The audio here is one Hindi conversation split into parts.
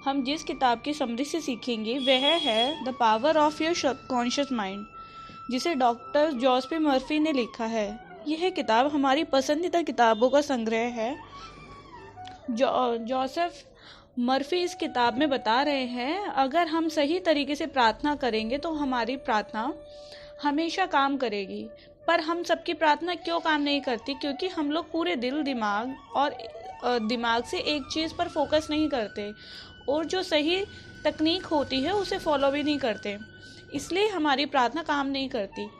हम जिस किताब की समरी से सीखेंगे वह है the power of your subconscious mind, जिसे डॉक्टर जोसेफ मर्फी ने लिखा है। यह किताब हमारी पसंदीदा किताबों का संग्रह है। जोसेफ मर्फी इस किताब में बता रहे हैं, अगर हम सही तरीके से प्रार्थना करेंगे तो हमारी प्रार्थना हमेशा काम करेगी। पर हम सबकी प्रार्थना क्यों काम नहीं करती? क्योंकि हम लोग पूरे दिल दिमाग से एक चीज़ पर फोकस नहीं करते और जो सही तकनीक होती है उसे फॉलो भी नहीं करते, इसलिए हमारी प्रार्थना काम नहीं करती।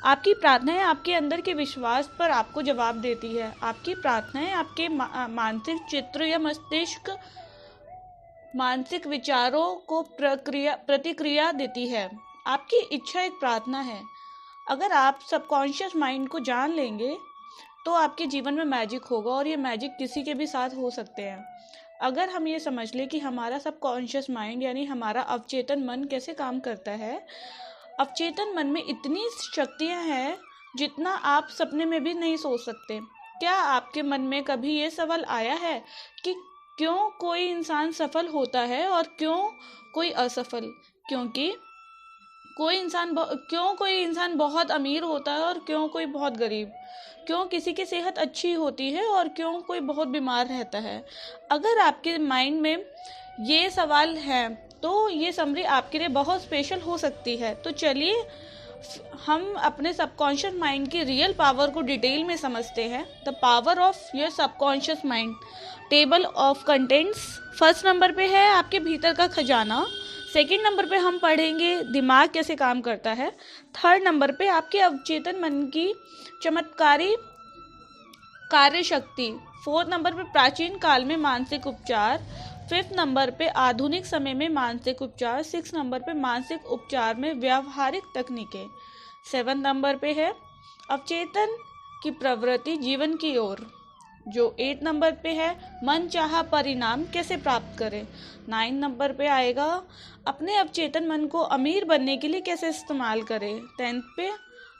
आपकी प्रार्थनाएं आपके अंदर के विश्वास पर आपको जवाब देती है। आपकी प्रार्थनाएं आपके मानसिक चित्र या मानसिक विचारों को प्रतिक्रिया देती है। आपकी इच्छा एक प्रार्थना है। अगर आप सबकॉन्शियस माइंड को जान लेंगे तो आपके जीवन में मैजिक होगा, और ये मैजिक किसी के भी साथ हो सकते हैं। अगर हम ये समझ लें कि हमारा सबकॉन्शियस माइंड यानी हमारा अवचेतन मन कैसे काम करता है। अवचेतन मन में इतनी शक्तियाँ हैं जितना आप सपने में भी नहीं सोच सकते। क्या आपके मन में कभी ये सवाल आया है कि क्यों कोई इंसान सफल होता है और क्यों कोई असफल? क्यों कोई इंसान बहुत अमीर होता है और क्यों कोई बहुत गरीब? क्यों किसी की सेहत अच्छी होती है और क्यों कोई बहुत बीमार रहता है? अगर आपके माइंड में ये सवाल है तो ये समरी आपके लिए बहुत स्पेशल हो सकती है। तो चलिए हम अपने सबकॉन्शियस माइंड की रियल पावर को डिटेल में समझते हैं। The power of your subconscious mind. Table of contents. First number पे है आपके भीतर का खजाना। सेकंड नंबर पे हम पढ़ेंगे दिमाग कैसे काम करता है। थर्ड नंबर पे आपके अवचेतन मन की चमत्कारी कार्य शक्ति। फोर्थ नंबर पे प्राचीन काल में मानसिक उपचार। फिफ्थ नंबर पे आधुनिक समय में मानसिक उपचार। सिक्स नंबर पे मानसिक उपचार में व्यावहारिक तकनीकें। सेवन्थ नंबर पे है अवचेतन की प्रवृत्ति जीवन की ओर, जो 8 नंबर पे है मनचाहा परिणाम कैसे प्राप्त करें। 9 नंबर पे आएगा अपने अवचेतन मन को अमीर बनने के लिए कैसे इस्तेमाल करें। 10th पे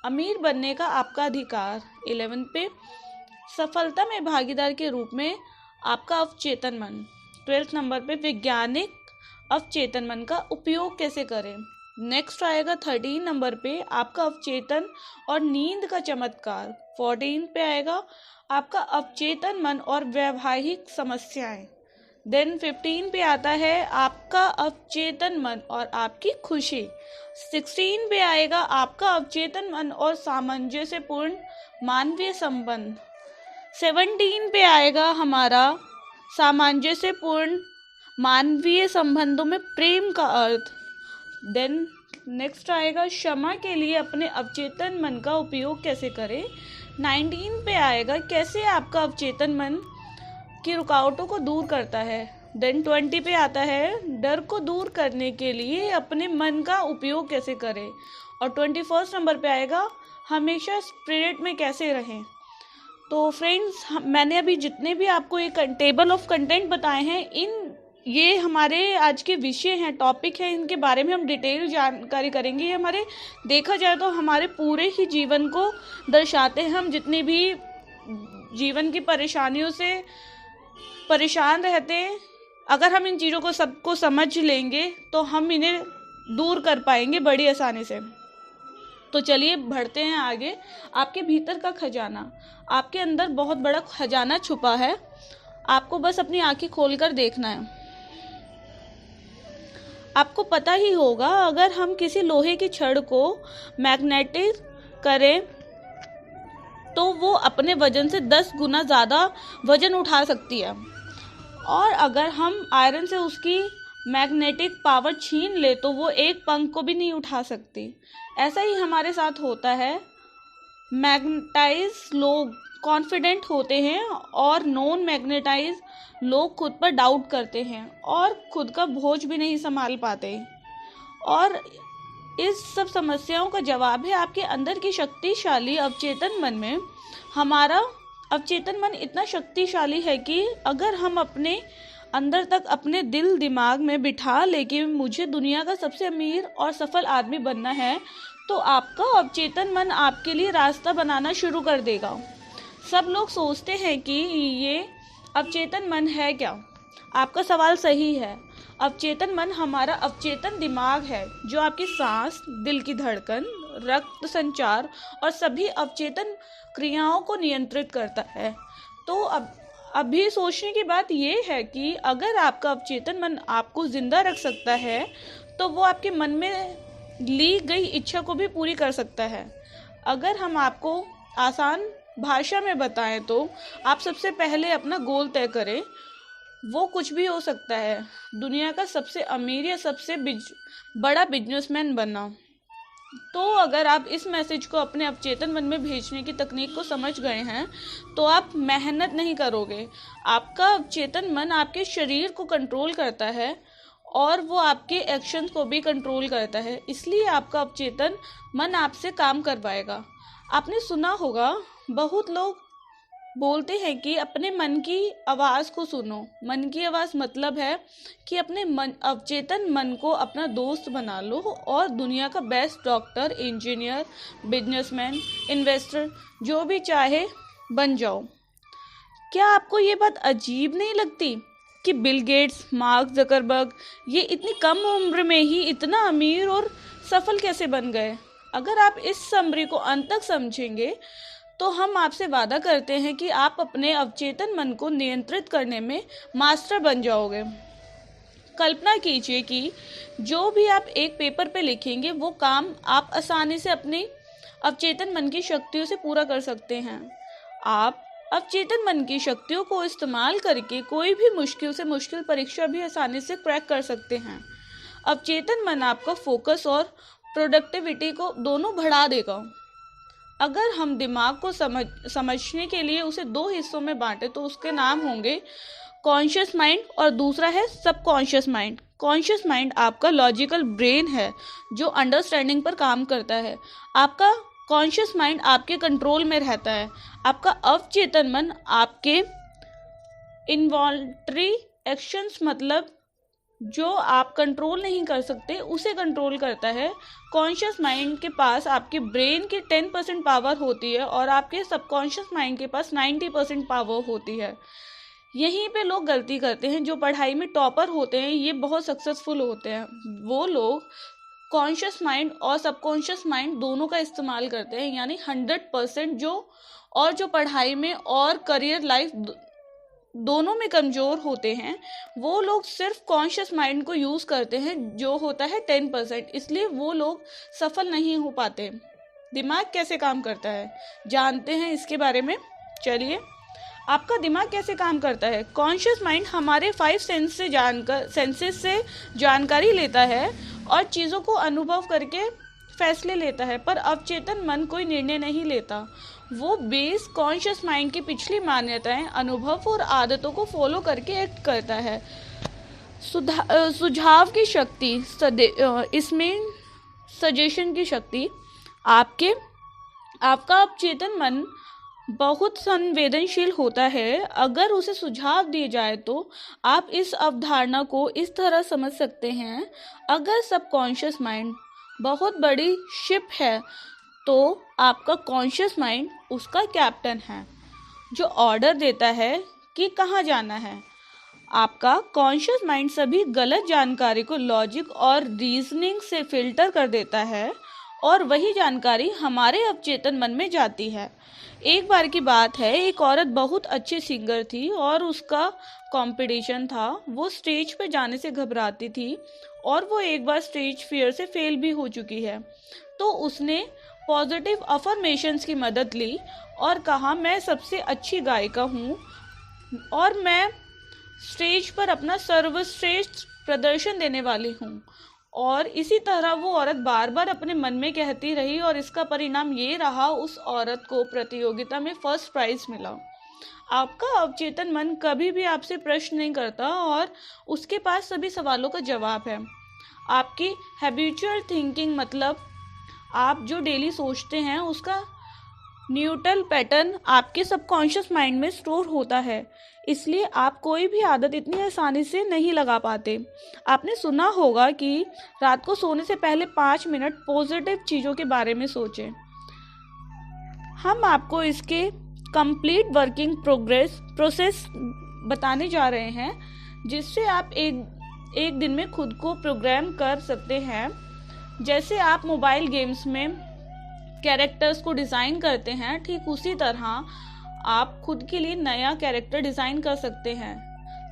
अमीर बनने का आपका अधिकार। 11th पे सफलता में भागीदार के रूप में आपका अवचेतन मन। 12th नंबर पे वैज्ञानिक अवचेतन मन का उपयोग कैसे करें। नेक्स्ट आएगा 13 नंबर पे आपका अवचेतन और नींद का चमत्कार। 14 पे आएगा आपका अवचेतन मन और वैवाहिक समस्याएं। देन 15 पे आता है आपका अवचेतन मन और आपकी खुशी। 16 पे आएगा आपका अवचेतन मन और सामंजस्यपूर्ण मानवीय संबंध। 17 पे आएगा हमारा सामंजस्यपूर्ण मानवीय संबंधों में प्रेम का अर्थ। देन नेक्स्ट आएगा क्षमा के लिए अपने अवचेतन मन का उपयोग कैसे करें। 19 पे आएगा कैसे आपका अवचेतन मन की रुकावटों को दूर करता है। देन 20 पे आता है डर को दूर करने के लिए अपने मन का उपयोग कैसे करें। और 21 नंबर पे आएगा हमेशा स्पिरिट में कैसे रहें। तो फ्रेंड्स, मैंने अभी जितने भी आपको एक टेबल ऑफ कंटेंट बताए हैं, ये हमारे आज के विषय हैं, टॉपिक हैं, इनके बारे में हम डिटेल जानकारी करेंगे। ये हमारे देखा जाए तो हमारे पूरे ही जीवन को दर्शाते हैं। हम जितनी भी जीवन की परेशानियों से परेशान रहते हैं, अगर हम इन चीज़ों को सबको समझ लेंगे तो हम इन्हें दूर कर पाएंगे बड़ी आसानी से। तो चलिए बढ़ते हैं आगे। आपके भीतर का खजाना। आपके अंदर बहुत बड़ा खजाना छुपा है, आपको बस अपनी आंखें खोलकर देखना है। आपको पता ही होगा, अगर हम किसी लोहे की छड़ को मैग्नेटिक करें तो वो अपने वजन से 10 गुना ज़्यादा वजन उठा सकती है, और अगर हम आयरन से उसकी मैग्नेटिक पावर छीन ले तो वो एक पंख को भी नहीं उठा सकती। ऐसा ही हमारे साथ होता है। मैग्नेटाइज लोग कॉन्फिडेंट होते हैं और नॉन मैग्नेटाइज लोग खुद पर डाउट करते हैं और खुद का बोझ भी नहीं संभाल पाते। और इस सब समस्याओं का जवाब है आपके अंदर की शक्तिशाली अवचेतन मन में। हमारा अवचेतन मन इतना शक्तिशाली है कि अगर हम अपने अंदर तक अपने दिल दिमाग में बिठा ले कि मुझे दुनिया का सबसे अमीर और सफल आदमी बनना है, तो आपका अवचेतन मन आपके लिए रास्ता बनाना शुरू कर देगा। सब लोग सोचते हैं कि ये अवचेतन मन है क्या? आपका सवाल सही है। अवचेतन मन हमारा अवचेतन दिमाग है जो आपकी सांस, दिल की धड़कन, रक्त संचार और सभी अवचेतन क्रियाओं को नियंत्रित करता है। तो अभी सोचने की बात यह है कि अगर आपका अवचेतन मन आपको जिंदा रख सकता है तो वो आपके मन में ली गई इच्छा को भी पूरी कर सकता है। अगर हम आपको आसान भाषा में बताएं तो आप सबसे पहले अपना गोल तय करें। वो कुछ भी हो सकता है, दुनिया का सबसे अमीर या सबसे बड़ा बिजनेसमैन बनना। तो अगर आप इस मैसेज को अपने अवचेतन मन में भेजने की तकनीक को समझ गए हैं तो आप मेहनत नहीं करोगे। आपका अवचेतन मन आपके शरीर को कंट्रोल करता है और वो आपके एक्शंस को भी कंट्रोल करता है, इसलिए आपका अवचेतन मन आपसे काम करवाएगा। आपने सुना होगा, बहुत लोग बोलते हैं कि अपने मन की आवाज़ को सुनो। मन की आवाज़ मतलब है कि अपने अवचेतन मन को अपना दोस्त बना लो और दुनिया का best doctor, engineer, businessman, investor जो भी चाहे बन जाओ। क्या आपको ये बात अजीब नहीं लगती कि बिल गेट्स, मार्क जकरबर्ग ये इतनी कम उम्र में ही इतना अमीर और सफल कैसे बन गए? अगर आप इस समरी को अंत तक समझेंगे तो हम आपसे वादा करते हैं कि आप अपने अवचेतन मन को नियंत्रित करने में मास्टर बन जाओगे। कल्पना कीजिए कि जो भी आप एक पेपर पे लिखेंगे वो काम आप आसानी से अपने अवचेतन मन की शक्तियों से पूरा कर सकते हैं। आप अवचेतन मन की शक्तियों को इस्तेमाल करके कोई भी मुश्किल से मुश्किल परीक्षा भी आसानी से क्रैक कर सकते हैं। अवचेतन मन आपका फोकस और प्रोडक्टिविटी को दोनों बढ़ा देगा। अगर हम दिमाग को समझने के लिए उसे दो हिस्सों में बांटे तो उसके नाम होंगे कॉन्शियस माइंड और दूसरा है सबकॉन्शियस माइंड। कॉन्शियस माइंड आपका लॉजिकल ब्रेन है जो अंडरस्टैंडिंग पर काम करता है। आपका कॉन्शियस माइंड आपके कंट्रोल में रहता है। आपका अवचेतन मन आपके इनवॉल्टरी एक्शंस मतलब जो आप कंट्रोल नहीं कर सकते उसे कंट्रोल करता है। कॉन्शियस माइंड के पास आपके ब्रेन की 10% पावर होती है और आपके सबकॉन्शियस माइंड के पास 90% पावर होती है। यहीं पे लोग गलती करते हैं। जो पढ़ाई में टॉपर होते हैं ये बहुत सक्सेसफुल होते हैं। वो लोग कॉन्शियस माइंड और सबकॉन्शियस माइंड दोनों का इस्तेमाल करते हैं, यानी 100% जो पढ़ाई में और करियर लाइफ दोनों में कमज़ोर होते हैं वो लोग सिर्फ कॉन्शियस माइंड को यूज़ करते हैं जो होता है 10%, इसलिए वो लोग सफल नहीं हो पाते। दिमाग कैसे काम करता है जानते हैं इसके बारे में? चलिए, आपका दिमाग कैसे काम करता है। कॉन्शियस माइंड हमारे 5 सेंसेस से जानकारी लेता है और चीज़ों को अनुभव करके फैसले लेता है, पर अवचेतन मन कोई निर्णय नहीं लेता। वो बेस कॉन्शियस माइंड की पिछली मान्यताएं, अनुभव और आदतों को फॉलो करके एक्ट करता है। सुझाव की शक्ति, इसमें सजेशन की शक्ति। आपका अवचेतन मन बहुत संवेदनशील होता है। अगर उसे सुझाव दिए जाए तो आप इस अवधारणा को इस तरह समझ सकते हैं, अगर सबकॉन्शियस माइंड बहुत बड़ी शिप है तो आपका कॉन्शियस माइंड उसका कैप्टन है जो ऑर्डर देता है कि कहाँ जाना है। आपका कॉन्शियस माइंड सभी गलत जानकारी को लॉजिक और रीजनिंग से फिल्टर कर देता है और वही जानकारी हमारे अवचेतन मन में जाती है। एक बार की बात है, एक औरत बहुत अच्छी सिंगर थी और उसका कंपटीशन था। वो स्टेज पर जाने से घबराती थी और वो एक बार स्टेज फियर से फेल भी हो चुकी है। तो उसने पॉजिटिव अफर्मेशंस की मदद ली और कहा, मैं सबसे अच्छी गायिका हूँ और मैं स्टेज पर अपना सर्वश्रेष्ठ प्रदर्शन देने वाली हूँ। और इसी तरह वो औरत बार बार अपने मन में कहती रही और इसका परिणाम ये रहा, उस औरत को प्रतियोगिता में फर्स्ट प्राइज मिला। आपका अवचेतन मन कभी भी आपसे प्रश्न नहीं करता और उसके पास सभी सवालों का जवाब है। आपकी हैबिचुअल थिंकिंग मतलब आप जो डेली सोचते हैं उसका न्यूट्रल पैटर्न आपके सबकॉन्शियस माइंड में स्टोर होता है, इसलिए आप कोई भी आदत इतनी आसानी से नहीं लगा पाते। आपने सुना होगा कि रात को सोने से पहले 5 मिनट पॉजिटिव चीज़ों के बारे में सोचें। हम आपको इसके कंप्लीट वर्किंग प्रोसेस बताने जा रहे हैं जिससे आप एक दिन में खुद को प्रोग्राम कर सकते हैं। जैसे आप मोबाइल गेम्स में कैरेक्टर्स को डिज़ाइन करते हैं, ठीक उसी तरह आप खुद के लिए नया कैरेक्टर डिज़ाइन कर सकते हैं।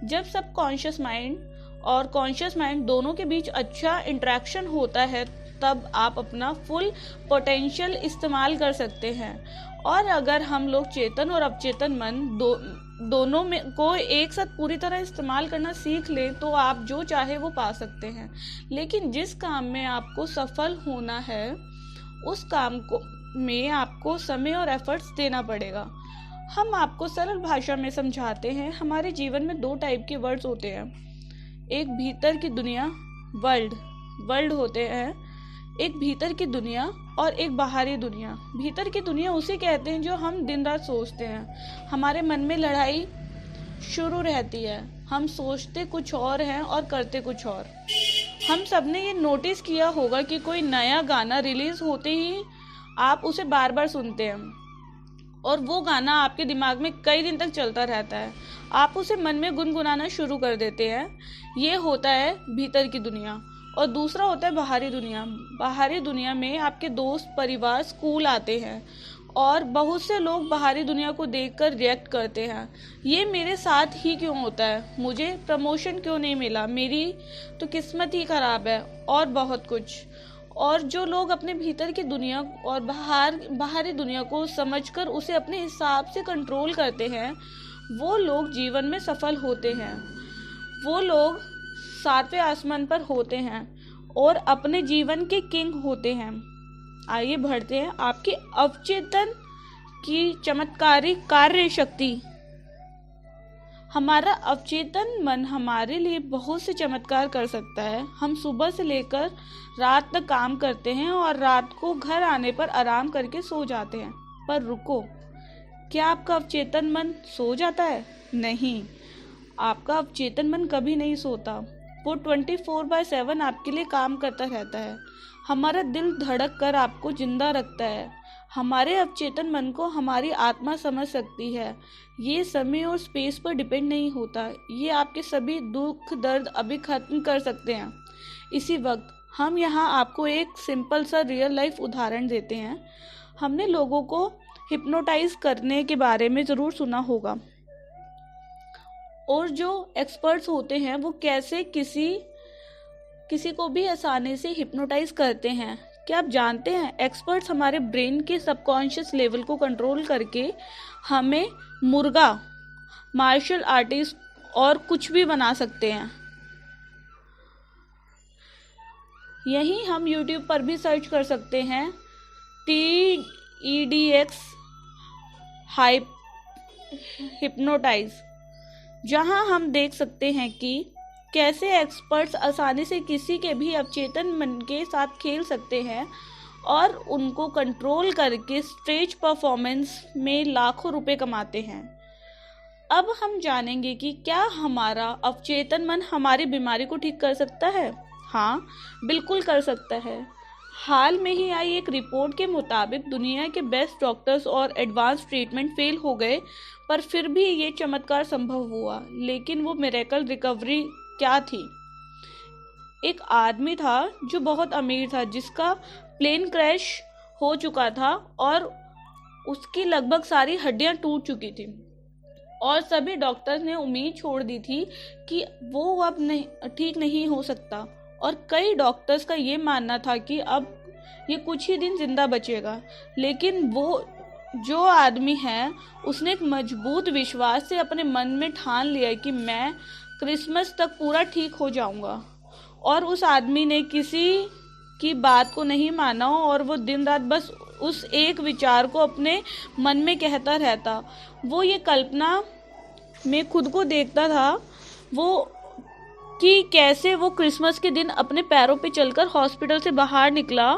जब सबकॉन्शियस माइंड और कॉन्शियस माइंड दोनों के बीच अच्छा इंटरेक्शन होता है, तब आप अपना फुल पोटेंशियल इस्तेमाल कर सकते हैं। और अगर हम लोग चेतन और अवचेतन मन दोनों में को एक साथ पूरी तरह इस्तेमाल करना सीख लें, तो आप जो चाहे वो पा सकते हैं। लेकिन जिस काम में आपको सफल होना है, उस काम को में आपको समय और एफर्ट्स देना पड़ेगा। हम आपको सरल भाषा में समझाते हैं। हमारे जीवन में 2 टाइप के वर्ड्स होते हैं। एक भीतर की दुनिया, वर्ल्ड होते हैं, एक भीतर की दुनिया और एक बाहरी दुनिया। भीतर की दुनिया उसे कहते हैं जो हम दिन रात सोचते हैं। हमारे मन में लड़ाई शुरू रहती है, हम सोचते कुछ और हैं और करते कुछ और। हम सब ने ये नोटिस किया होगा कि कोई नया गाना रिलीज होते ही आप उसे बार बार सुनते हैं और वो गाना आपके दिमाग में कई दिन तक चलता रहता है। आप उसे मन में गुनगुनाना शुरू कर देते हैं। ये होता है भीतर की दुनिया। और दूसरा होता है बाहरी दुनिया। बाहरी दुनिया में आपके दोस्त, परिवार, स्कूल आते हैं और बहुत से लोग बाहरी दुनिया को देखकर रिएक्ट करते हैं। ये मेरे साथ ही क्यों होता है, मुझे प्रमोशन क्यों नहीं मिला, मेरी तो किस्मत ही खराब है, और बहुत कुछ। और जो लोग अपने भीतर की दुनिया और बाहरी दुनिया को समझकर उसे अपने हिसाब से कंट्रोल करते हैं, वो लोग जीवन में सफल होते हैं। वो लोग 7वें आसमान पर होते हैं और अपने जीवन के किंग होते हैं। आइए बढ़ते हैं। आपके अवचेतन की चमत्कारी कार्य शक्ति। हमारा अवचेतन मन हमारे लिए बहुत से चमत्कार कर सकता है। हम सुबह से लेकर रात तक काम करते हैं और रात को घर आने पर आराम करके सो जाते हैं। पर रुको, क्या आपका अवचेतन मन सो जाता है? नहीं, आपका अवचेतन मन कभी नहीं सोता। वो 24/7 आपके लिए काम करता रहता है। हमारा दिल धड़क कर आपको जिंदा रखता है। हमारे अवचेतन मन को हमारी आत्मा समझ सकती है। ये समय और स्पेस पर डिपेंड नहीं होता। ये आपके सभी दुख दर्द अभी खत्म कर सकते हैं। इसी वक्त हम यहाँ आपको एक सिंपल सा रियल लाइफ उदाहरण देते हैं। हमने लोगों को हिप्नोटाइज करने के बारे में ज़रूर सुना होगा, और जो एक्सपर्ट्स होते हैं वो कैसे किसी को भी आसानी से हिप्नोटाइज करते हैं। क्या आप जानते हैं, एक्सपर्ट्स हमारे ब्रेन के सबकॉन्शियस लेवल को कंट्रोल करके हमें मुर्गा, मार्शल आर्टिस्ट और कुछ भी बना सकते हैं। यही हम YouTube पर भी सर्च कर सकते हैं, TEDx हिप्नोटाइज, जहां हम देख सकते हैं कि कैसे एक्सपर्ट्स आसानी से किसी के भी अवचेतन मन के साथ खेल सकते हैं और उनको कंट्रोल करके स्टेज परफॉर्मेंस में लाखों रुपए कमाते हैं। अब हम जानेंगे कि क्या हमारा अवचेतन मन हमारी बीमारी को ठीक कर सकता है। हाँ, बिल्कुल कर सकता है। हाल में ही आई एक रिपोर्ट के मुताबिक दुनिया के बेस्ट डॉक्टर्स और एडवांस ट्रीटमेंट फेल हो गए, पर फिर भी ये चमत्कार संभव हुआ। लेकिन वो मिरेकल रिकवरी क्या थी? एक आदमी था जो बहुत अमीर था, जिसका प्लेन क्रैश हो चुका था और उसकी लगभग सारी हड्डियां टूट चुकी थी, और सभी डॉक्टर्स ने उम्मीद छोड़ दी थी कि वो अब ठीक नहीं हो सकता। और कई डॉक्टर्स का ये मानना था कि अब ये कुछ ही दिन जिंदा बचेगा। लेकिन वो जो आदमी है, उसने एक मजबूत विश्वास से अपने मन में ठान लिया कि मैं क्रिसमस तक पूरा ठीक हो जाऊंगा। और उस आदमी ने किसी की बात को नहीं माना और वो दिन रात बस उस एक विचार को अपने मन में कहता रहता। वो ये कल्पना में खुद को देखता था कि कैसे वो क्रिसमस के दिन अपने पैरों पे चलकर हॉस्पिटल से बाहर निकला।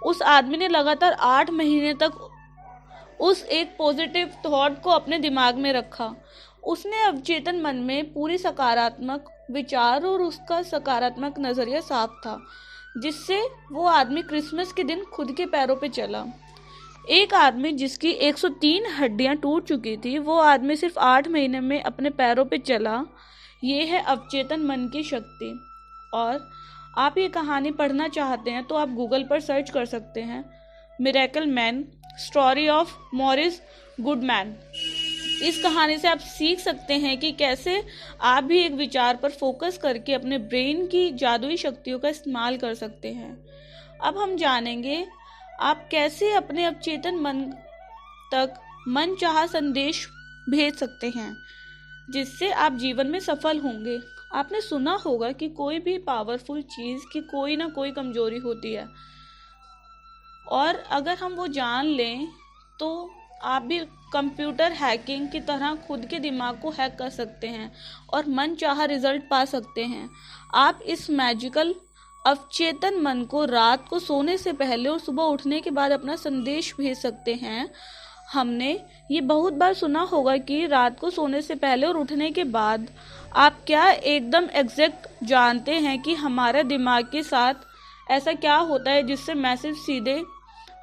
उस आदमी ने लगातार 8 महीने तक उस एक पॉजिटिव थॉट को अपने दिमाग में रखा। उसने अवचेतन मन में पूरी सकारात्मक विचार और उसका सकारात्मक नजरिया साफ था, जिससे वो आदमी क्रिसमस के दिन खुद के पैरों पे चला। एक आदमी जिसकी 103 हड्डियां टूट चुकी थी, वो आदमी सिर्फ 8 महीने में अपने पैरों पे चला। ये है अवचेतन मन की शक्ति। और आप ये कहानी पढ़ना चाहते हैं तो आप गूगल पर सर्च कर सकते हैं, miracle man story of Morris Goodman. इस कहानी से आप सीख सकते हैं कि कैसे आप भी एक विचार पर फोकस करके अपने ब्रेन की जादुई शक्तियों का इस्तेमाल कर सकते हैं। अब हम जानेंगे आप कैसे अपने अवचेतन मन तक मनचाहा संदेश भेज सकते हैं, जिससे आप जीवन में सफल होंगे। आपने सुना होगा कि कोई भी पावरफुल चीज़ की कोई ना कोई कमजोरी होती है, और अगर हम वो जान लें तो आप भी कंप्यूटर हैकिंग की तरह खुद के दिमाग को हैक कर सकते हैं और मनचाहा रिजल्ट पा सकते हैं। आप इस मैजिकल अवचेतन मन को रात को सोने से पहले और सुबह उठने के बाद अपना संदेश भेज सकते हैं। हमने ये बहुत बार सुना होगा कि रात को सोने से पहले और उठने के बाद आप क्या एकदम एग्जैक्ट जानते हैं कि हमारे दिमाग के साथ ऐसा क्या होता है जिससे मैसेज सीधे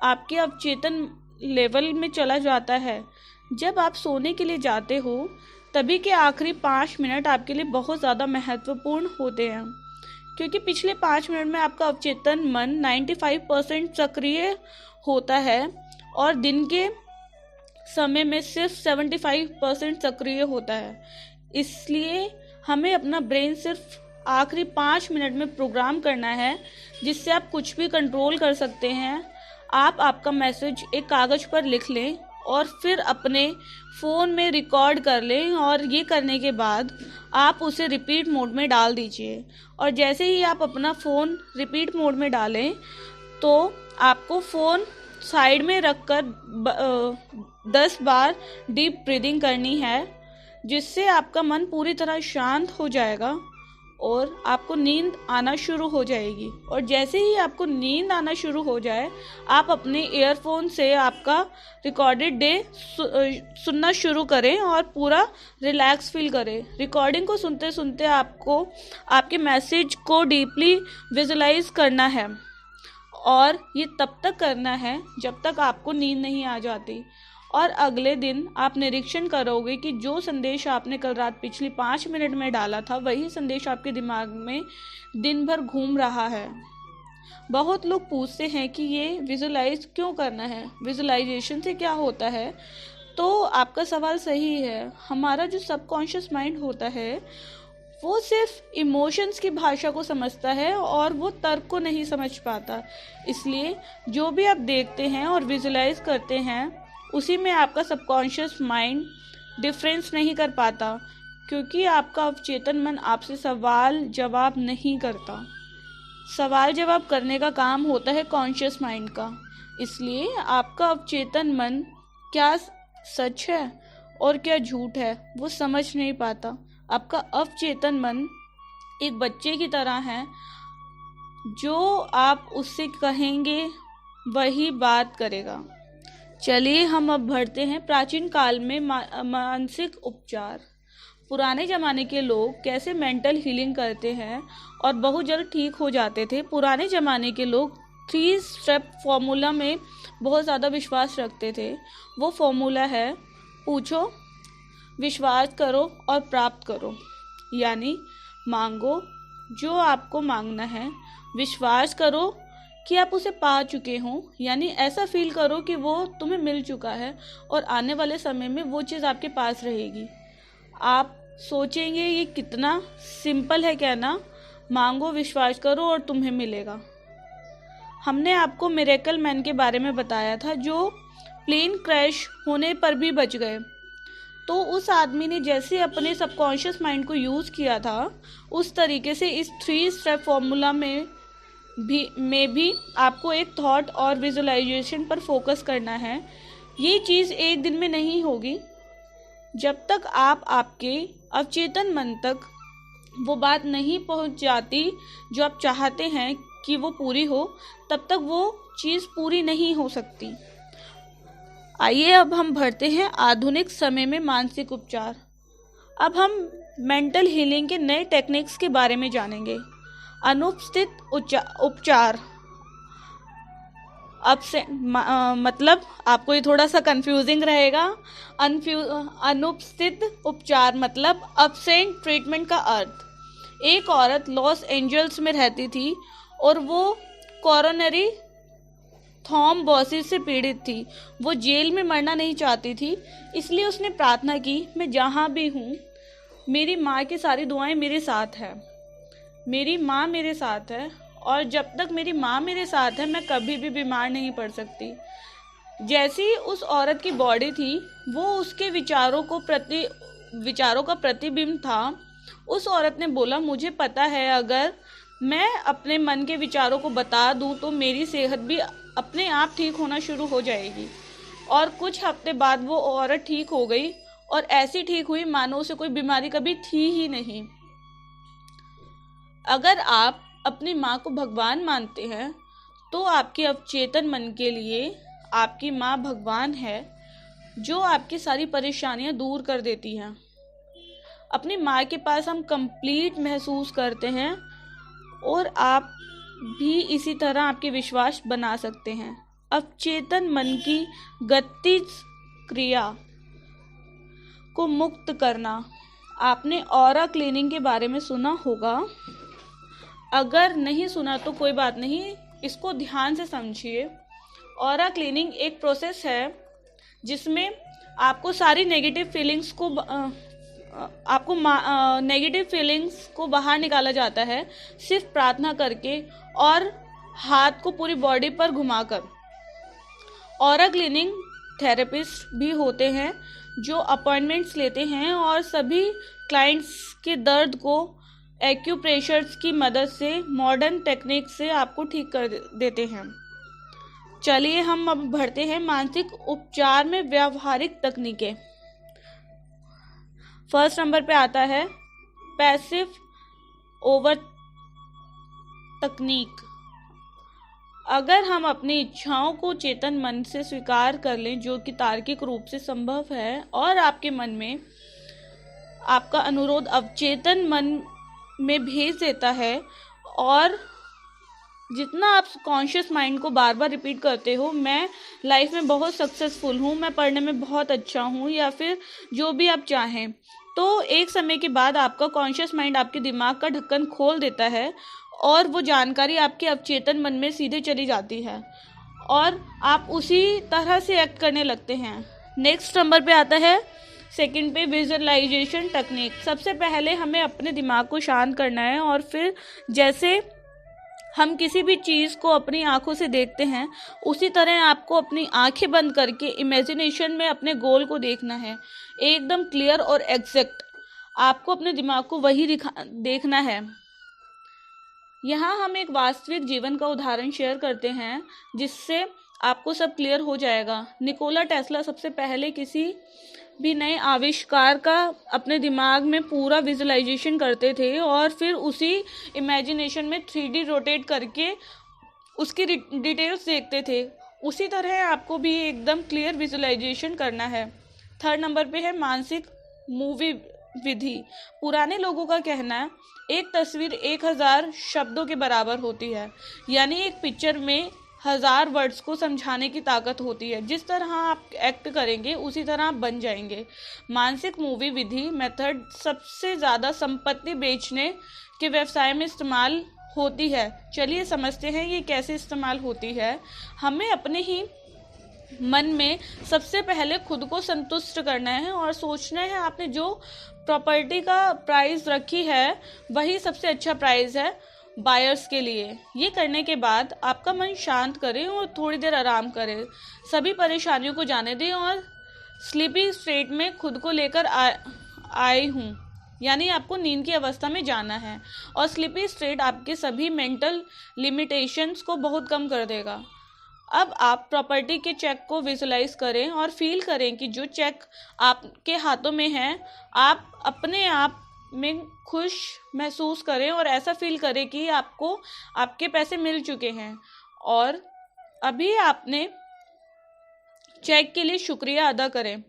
आपके अवचेतन लेवल में चला जाता है। जब आप सोने के लिए जाते हो तभी के आखिरी 5 मिनट आपके लिए बहुत ज़्यादा महत्वपूर्ण होते हैं, क्योंकि पिछले 5 मिनट में आपका अवचेतन मन 95% सक्रिय होता है और दिन के समय में सिर्फ 75% सक्रिय होता है। इसलिए हमें अपना ब्रेन सिर्फ आखिरी 5 मिनट में प्रोग्राम करना है, जिससे आप कुछ भी कंट्रोल कर सकते हैं। आप आपका मैसेज एक कागज़ पर लिख लें और फिर अपने फ़ोन में रिकॉर्ड कर लें, और ये करने के बाद आप उसे रिपीट मोड में डाल दीजिए। और जैसे ही आप अपना फ़ोन रिपीट मोड में डालें तो आपको फ़ोन साइड में रखकर 10 बार डीप ब्रीदिंग करनी है, जिससे आपका मन पूरी तरह शांत हो जाएगा और आपको नींद आना शुरू हो जाएगी। और जैसे ही आपको नींद आना शुरू हो जाए आप अपने ईयरफोन से आपका रिकॉर्डेड डे सुनना शुरू करें और पूरा रिलैक्स फील करें। रिकॉर्डिंग को सुनते सुनते आपको आपके मैसेज को डीपली विजुलाइज करना है, और ये तब तक करना है जब तक आपको नींद नहीं आ जाती। और अगले दिन आप निरीक्षण करोगे कि जो संदेश आपने कल रात पिछली 5 मिनट में डाला था वही संदेश आपके दिमाग में दिन भर घूम रहा है। बहुत लोग पूछते हैं कि ये विजुलाइज क्यों करना है, विजुलाइजेशन से क्या होता है। तो आपका सवाल सही है। हमारा जो सबकॉन्शियस माइंड होता है वो सिर्फ इमोशंस की भाषा को समझता है और वो तर्क को नहीं समझ पाता। इसलिए जो भी आप देखते हैं और विजुलाइज करते हैं उसी में आपका सबकॉन्शियस माइंड डिफरेंस नहीं कर पाता, क्योंकि आपका अवचेतन मन आपसे सवाल जवाब नहीं करता। सवाल जवाब करने का काम होता है कॉन्शियस माइंड का। इसलिए आपका अवचेतन मन क्या सच है और क्या झूठ है वो समझ नहीं पाता। आपका अवचेतन मन एक बच्चे की तरह है, जो आप उससे कहेंगे वही बात करेगा। चलिए हम अब बढ़ते हैं प्राचीन काल में मानसिक उपचार। पुराने ज़माने के लोग कैसे मेंटल हीलिंग करते हैं और बहुत जल्द ठीक हो जाते थे। पुराने ज़माने के लोग 3 स्टेप फॉर्मूला में बहुत ज़्यादा विश्वास रखते थे। वो फॉर्मूला है पूछो, विश्वास करो और प्राप्त करो। यानी मांगो जो आपको मांगना है, विश्वास करो कि आप उसे पा चुके हों, यानी ऐसा फील करो कि वो तुम्हें मिल चुका है और आने वाले समय में वो चीज़ आपके पास रहेगी। आप सोचेंगे ये कितना सिंपल है कहना, मांगो विश्वास करो और तुम्हें मिलेगा। हमने आपको मिरेकल मैन के बारे में बताया था जो प्लेन क्रैश होने पर भी बच गए। तो उस आदमी ने जैसे अपने सबकॉन्शियस माइंड को यूज़ किया था, उस तरीके से इस 3 स्टेप फॉर्मूला में भी आपको एक थॉट और विजुलाइजेशन पर फोकस करना है। ये चीज़ एक दिन में नहीं होगी। जब तक आप आपके अवचेतन मन तक वो बात नहीं पहुंच जाती जो आप चाहते हैं कि वो पूरी हो, तब तक वो चीज़ पूरी नहीं हो सकती। आइए अब हम बढ़ते हैं आधुनिक समय में मानसिक उपचार। अब हम मेंटल हीलिंग के नए टेक्निक्स के बारे में जानेंगे। अनुपस्थित उपचार। अब से मतलब आपको ये थोड़ा सा कंफ्यूजिंग रहेगा। अनुपस्थित उपचार मतलब अब्सेंट ट्रीटमेंट का अर्थ। एक औरत लॉस एंजल्स में रहती थी और वो कोरोनरी थ्रोम्बोसिस से पीड़ित थी। वो जेल में मरना नहीं चाहती थी, इसलिए उसने प्रार्थना की, मैं जहाँ भी हूँ मेरी माँ की सारी दुआएं मेरे साथ है, मेरी माँ मेरे साथ है, और जब तक मेरी माँ मेरे साथ है मैं कभी भी बीमार नहीं पड़ सकती। जैसी उस औरत की बॉडी थी वो उसके विचारों का प्रतिबिंब था। उस औरत ने बोला, मुझे पता है अगर मैं अपने मन के विचारों को बता दूं तो मेरी सेहत भी अपने आप ठीक होना शुरू हो जाएगी। और कुछ हफ्ते बाद वो औरत ठीक हो गई और ऐसी ठीक हुई मानो उसे कोई बीमारी कभी थी ही नहीं। अगर आप अपनी माँ को भगवान मानते हैं तो आपके अवचेतन मन के लिए आपकी माँ भगवान है, जो आपकी सारी परेशानियां दूर कर देती हैं। अपनी माँ के पास हम कंप्लीट महसूस करते हैं और आप भी इसी तरह आपके विश्वास बना सकते हैं। अवचेतन मन की गतिज क्रिया को मुक्त करना। आपने ऑरा क्लीनिंग के बारे में सुना होगा, अगर नहीं सुना तो कोई बात नहीं, इसको ध्यान से समझिए। ऑरा क्लीनिंग एक प्रोसेस है जिसमें आपको सारी नेगेटिव फीलिंग्स को बाहर निकाला जाता है, सिर्फ प्रार्थना करके और हाथ को पूरी बॉडी पर घुमाकर। ऑरा क्लीनिंग थेरेपिस्ट भी होते हैं जो अपॉइंटमेंट्स लेते हैं और सभी क्लाइंट्स के दर्द को एक्यूप्रेशर्स की मदद से मॉडर्न टेक्निक से आपको ठीक कर देते हैं। चलिए हम अब बढ़ते हैं मानसिक उपचार में व्यावहारिक तकनीकें। फर्स्ट नंबर पे आता है पैसिव ओवर तकनीक। अगर हम अपनी इच्छाओं को चेतन मन से स्वीकार कर लें, जो कि तार्किक रूप से संभव है, और आपके मन में आपका अनुरोध अवचेतन मन में भेज देता है, और जितना आप कॉन्शियस माइंड को बार बार रिपीट करते हो, मैं लाइफ में बहुत सक्सेसफुल हूँ, मैं पढ़ने में बहुत अच्छा हूँ, या फिर जो भी आप चाहें, तो एक समय के बाद आपका कॉन्शियस माइंड आपके दिमाग का ढक्कन खोल देता है और वो जानकारी आपके अवचेतन मन में सीधे चली जाती है और आप उसी तरह से एक्ट करने लगते हैं। नेक्स्ट नंबर पे आता है सेकंड पे विजुअलाइजेशन टेक्निक। सबसे पहले हमें अपने दिमाग को शांत करना है और फिर जैसे हम किसी भी चीज़ को अपनी आंखों से देखते हैं, उसी तरह आपको अपनी आंखें बंद करके इमेजिनेशन में अपने गोल को देखना है, एकदम क्लियर और एग्जैक्ट। आपको अपने दिमाग को वही देखना है। यहाँ हम एक वास्तविक जीवन का उदाहरण शेयर करते हैं जिससे आपको सब क्लियर हो जाएगा। निकोला टेस्ला सबसे पहले किसी भी नए आविष्कार का अपने दिमाग में पूरा विजुअलाइजेशन करते थे और फिर उसी इमेजिनेशन में 3D रोटेट करके उसकी डिटेल्स देखते थे। उसी तरह आपको भी एकदम क्लियर विजुअलाइजेशन करना है। थर्ड नंबर पे है मानसिक मूवी विधि। पुराने लोगों का कहना है एक तस्वीर 1000 शब्दों के बराबर होती है, यानी एक पिक्चर में 1000 वर्ड्स को समझाने की ताकत होती है। जिस तरह आप एक्ट करेंगे उसी तरह आप बन जाएंगे। मानसिक मूवी विधि मेथड सबसे ज़्यादा संपत्ति बेचने के व्यवसाय में इस्तेमाल होती है। चलिए समझते हैं ये कैसे इस्तेमाल होती है। हमें अपने ही मन में सबसे पहले खुद को संतुष्ट करना है और सोचना है आपने जो प्रॉपर्टी का प्राइस रखी है वही सबसे अच्छा प्राइस है बायर्स के लिए। ये करने के बाद आपका मन शांत करें और थोड़ी देर आराम करें, सभी परेशानियों को जाने दें और स्लीपी स्टेट में खुद को लेकर आई हूँ, यानी आपको नींद की अवस्था में जाना है। और स्लीपी स्टेट आपके सभी मेंटल लिमिटेशंस को बहुत कम कर देगा। अब आप प्रॉपर्टी के चेक को विजुलाइज करें और फील करें कि जो चेक आपके हाथों में है आप अपने आप में खुश महसूस करें और ऐसा फील करें कि आपको आपके पैसे मिल चुके हैं और अभी आपने चेक के लिए शुक्रिया अदा करें,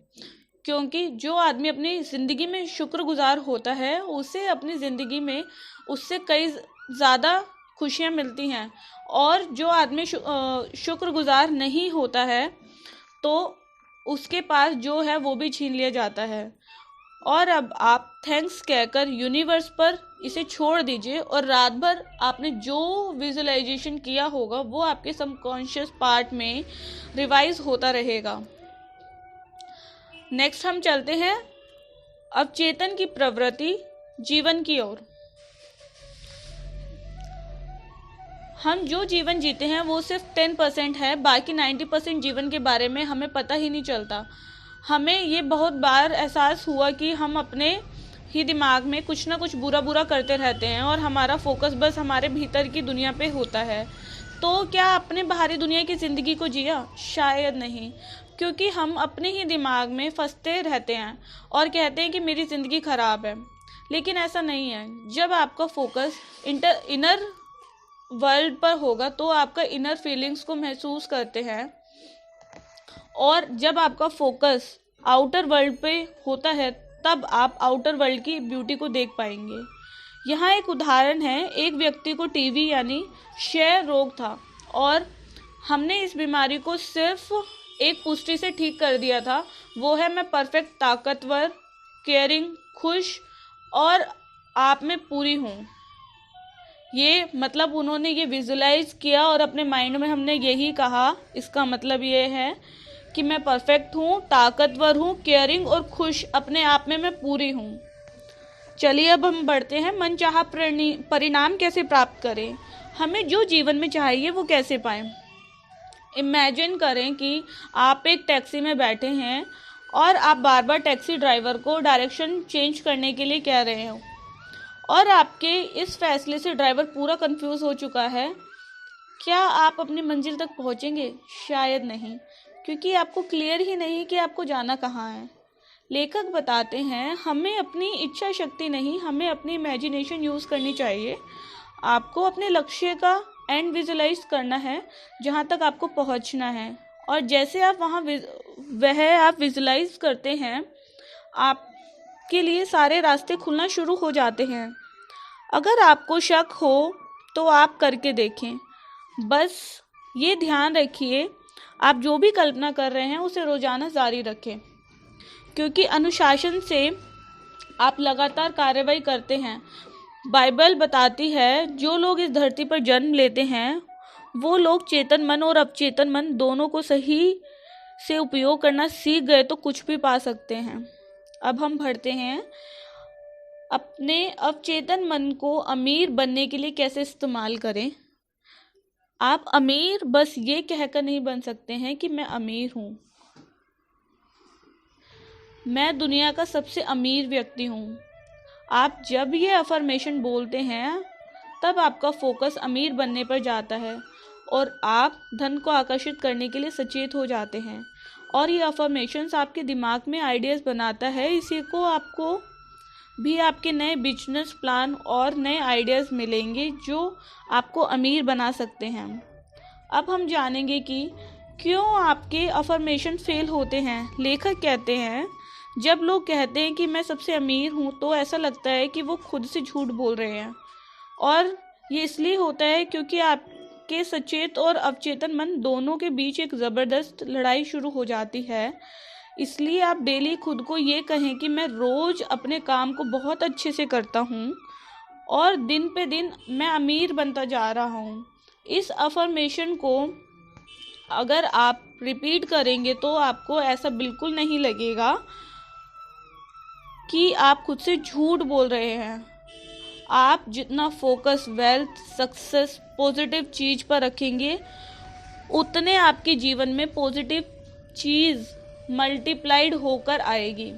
क्योंकि जो आदमी अपनी ज़िंदगी में शुक्रगुजार होता है उसे अपनी ज़िंदगी में उससे कई ज़्यादा खुशियाँ मिलती हैं, और जो आदमी शुक्रगुजार नहीं होता है तो उसके पास जो है वो भी छीन लिया जाता है। और अब आप थैंक्स कहकर यूनिवर्स पर इसे छोड़ दीजिए और रात भर आपने जो विजुअलाइजेशन किया होगा वो आपके सबकॉन्शियस पार्ट में रिवाइज होता रहेगा। नेक्स्ट हम चलते हैं अवचेतन की प्रवृत्ति जीवन की ओर। हम जो जीवन जीते हैं वो सिर्फ 10% है, बाकी 90% जीवन के बारे में हमें पता ही नहीं चलता। हमें ये बहुत बार एहसास हुआ कि हम अपने ही दिमाग में कुछ ना कुछ बुरा बुरा करते रहते हैं और हमारा फोकस बस हमारे भीतर की दुनिया पे होता है। तो क्या अपने बाहरी दुनिया की ज़िंदगी को जिया? शायद नहीं, क्योंकि हम अपने ही दिमाग में फंसते रहते हैं और कहते हैं कि मेरी ज़िंदगी ख़राब है। लेकिन ऐसा नहीं है। जब आपका फोकस इनर वर्ल्ड पर होगा तो आपका इनर फीलिंग्स को महसूस करते हैं, और जब आपका फोकस आउटर वर्ल्ड पे होता है तब आप आउटर वर्ल्ड की ब्यूटी को देख पाएंगे। यहाँ एक उदाहरण है, एक व्यक्ति को टीबी यानी क्षय रोग था और हमने इस बीमारी को सिर्फ एक पुष्टि से ठीक कर दिया था, वो है मैं परफेक्ट, ताकतवर, केयरिंग, खुश और आप में पूरी हूँ। ये मतलब उन्होंने ये विजुलाइज किया और अपने माइंड में हमने यही कहा, इसका मतलब ये है कि मैं परफेक्ट हूँ, ताकतवर हूँ, केयरिंग और खुश, अपने आप में मैं पूरी हूँ। चलिए अब हम बढ़ते हैं मनचाहा परिणाम कैसे प्राप्त करें। हमें जो जीवन में चाहिए वो कैसे पाएं। इमेजिन करें कि आप एक टैक्सी में बैठे हैं और आप बार बार टैक्सी ड्राइवर को डायरेक्शन चेंज करने के लिए कह रहे हो और आपके इस फैसले से ड्राइवर पूरा कंफ्यूज हो चुका है। क्या आप अपनी मंजिल तक पहुंचेंगे? शायद नहीं, क्योंकि आपको क्लियर ही नहीं कि आपको जाना कहाँ है। लेखक बताते हैं हमें अपनी इच्छा शक्ति नहीं, हमें अपनी इमेजिनेशन यूज़ करनी चाहिए। आपको अपने लक्ष्य का एंड विजुलाइज करना है, जहाँ तक आपको पहुँचना है, और जैसे आप आप विजुलाइज करते हैं आपके लिए सारे रास्ते खुलना शुरू हो जाते हैं। अगर आपको शक हो तो आप करके देखें। बस ये ध्यान रखिए, आप जो भी कल्पना कर रहे हैं उसे रोजाना जारी रखें, क्योंकि अनुशासन से आप लगातार कार्रवाई करते हैं। बाइबल बताती है जो लोग इस धरती पर जन्म लेते हैं वो लोग चेतन मन और अवचेतन मन दोनों को सही से उपयोग करना सीख गए तो कुछ भी पा सकते हैं। अब हम बढ़ते हैं अपने अवचेतन मन को अमीर बनने के लिए कैसे इस्तेमाल करें। आप अमीर बस ये कहकर नहीं बन सकते हैं कि मैं अमीर हूँ, मैं दुनिया का सबसे अमीर व्यक्ति हूँ। आप जब ये अफर्मेशन बोलते हैं तब आपका फोकस अमीर बनने पर जाता है और आप धन को आकर्षित करने के लिए सचेत हो जाते हैं, और ये अफर्मेशंस आपके दिमाग में आइडियाज़ बनाता है। इसी को आपको भी आपके नए बिजनेस प्लान और नए आइडियाज़ मिलेंगे जो आपको अमीर बना सकते हैं। अब हम जानेंगे कि क्यों आपके अफर्मेशन फेल होते हैं। लेखक कहते हैं जब लोग कहते हैं कि मैं सबसे अमीर हूँ तो ऐसा लगता है कि वो खुद से झूठ बोल रहे हैं, और ये इसलिए होता है क्योंकि आपके सचेत और अवचेतन मन दोनों के बीच एक ज़बरदस्त लड़ाई शुरू हो जाती है। इसलिए आप डेली खुद को ये कहें कि मैं रोज़ अपने काम को बहुत अच्छे से करता हूँ और दिन पे दिन मैं अमीर बनता जा रहा हूँ। इस अफर्मेशन को अगर आप रिपीट करेंगे तो आपको ऐसा बिल्कुल नहीं लगेगा कि आप खुद से झूठ बोल रहे हैं। आप जितना फोकस वेल्थ, सक्सेस, पॉजिटिव चीज़ पर रखेंगे उतने आपके जीवन में पॉजिटिव चीज़ मल्टीप्लाइड होकर आएगी।